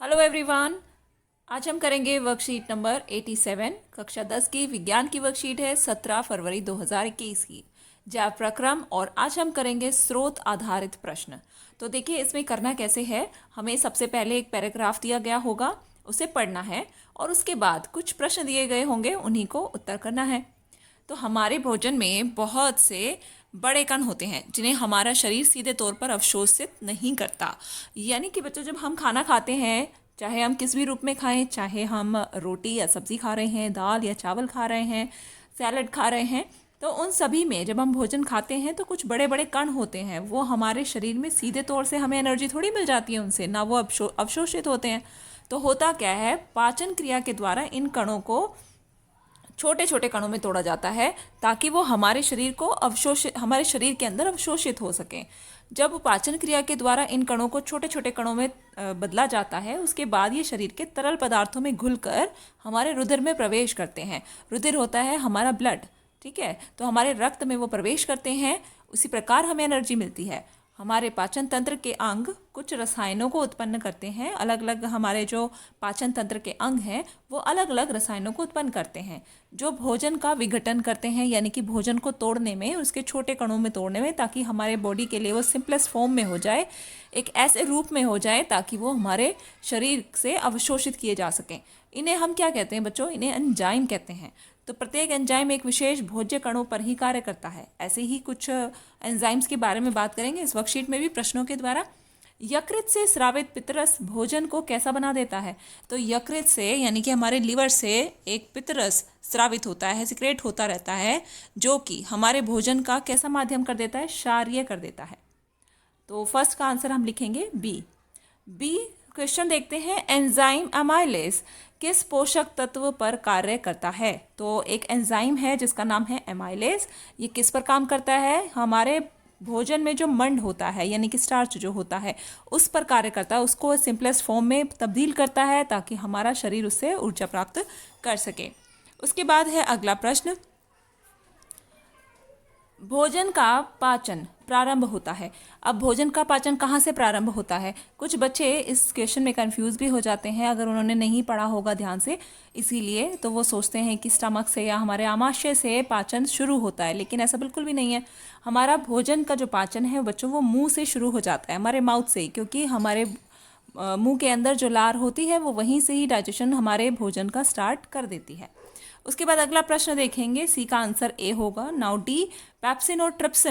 Hello everyone. आज हम करेंगे वर्कशीट नंबर 87। कक्षा 10 की विज्ञान की वर्कशीट है 17 फरवरी 2021 की जैव प्रक्रम। और आज हम करेंगे स्रोत आधारित प्रश्न। तो देखिए इसमें करना कैसे है, हमें सबसे पहले एक पैराग्राफ दिया गया होगा, उसे पढ़ना है और उसके बाद कुछ प्रश्न दिए गए होंगे, उन्हीं को उत्तर करना है। तो हमारे भोजन में बहुत से बड़े कण होते हैं जिन्हें हमारा शरीर सीधे तौर पर अवशोषित नहीं करता। यानी कि बच्चों, जब हम खाना खाते हैं, चाहे हम किस भी रूप में खाएं, चाहे हम रोटी या सब्जी खा रहे हैं, दाल या चावल खा रहे हैं, सैलड खा रहे हैं, तो उन सभी में जब हम भोजन खाते हैं तो कुछ बड़े बड़े कण होते हैं। वो हमारे शरीर में सीधे तौर से हमें एनर्जी थोड़ी मिल जाती है उनसे, ना वो अवशोषित होते हैं। तो होता क्या है, पाचन क्रिया के द्वारा इन कणों को छोटे छोटे कणों में तोड़ा जाता है ताकि वो हमारे शरीर के अंदर अवशोषित हो सकें। जब पाचन क्रिया के द्वारा इन कणों को छोटे छोटे कणों में बदला जाता है, उसके बाद ये शरीर के तरल पदार्थों में घुलकर हमारे रुधिर में प्रवेश करते हैं। रुधिर होता है हमारा ब्लड, ठीक है। तो हमारे रक्त में वो प्रवेश करते हैं, उसी प्रकार हमें एनर्जी मिलती है। हमारे पाचन तंत्र के अंग कुछ रसायनों को उत्पन्न करते हैं। अलग अलग हमारे जो पाचन तंत्र के अंग हैं वो अलग अलग रसायनों को उत्पन्न करते हैं जो भोजन का विघटन करते हैं, यानी कि भोजन को तोड़ने में, उसके छोटे कणों में तोड़ने में, ताकि हमारे बॉडी के लिए वो सिंपलेस्ट फॉर्म में हो जाए, एक ऐसे रूप में हो जाए ताकि वो हमारे शरीर से अवशोषित किए जा सकें। इन्हें हम क्या कहते हैं बच्चों? इन्हें एंजाइम कहते हैं। तो प्रत्येक एंजाइम एक विशेष भोज्य कणों पर ही कार्य करता है। ऐसे ही कुछ एंजाइम्स के बारे में बात करेंगे इस वर्कशीट में भी प्रश्नों के द्वारा। यकृत से स्रावित पितरस भोजन को कैसा बना देता है? तो यकृत से, यानी कि हमारे लिवर से एक पितरस स्रावित होता है, सिक्रेट होता रहता है, जो कि हमारे भोजन का कैसा माध्यम कर देता है? क्षारीय कर देता है। तो फर्स्ट का आंसर हम लिखेंगे बी। क्वेश्चन देखते हैं, एंजाइम अमाइलेज किस पोषक तत्व पर कार्य करता है? तो एक एंजाइम है जिसका नाम है एमाइलेज। ये किस पर काम करता है? हमारे भोजन में जो मंड होता है, यानी कि स्टार्च जो होता है, उस पर कार्य करता है। उसको सिंपलेस्ट फॉर्म में तब्दील करता है ताकि हमारा शरीर उससे ऊर्जा प्राप्त कर सके। उसके बाद है अगला प्रश्न, भोजन का पाचन प्रारंभ होता है। अब भोजन का पाचन कहाँ से प्रारंभ होता है? कुछ बच्चे इस क्वेश्चन में कंफ्यूज भी हो जाते हैं अगर उन्होंने नहीं पढ़ा होगा ध्यान से, इसीलिए तो वो सोचते हैं कि स्टमक से या हमारे आमाशय से पाचन शुरू होता है, लेकिन ऐसा बिल्कुल भी नहीं है। हमारा भोजन का जो पाचन है बच्चों, वो मुंह से शुरू हो जाता है, हमारे माउथ से ही, क्योंकि हमारे मुंह के अंदर जो लार होती है वो वहीं से ही डाइजेशन हमारे भोजन का स्टार्ट कर देती है। उसके बाद अगला प्रश्न देखेंगे, सी का आंसर ए होगा। नाउ डी, पेप्सिन और ट्रिप्सिन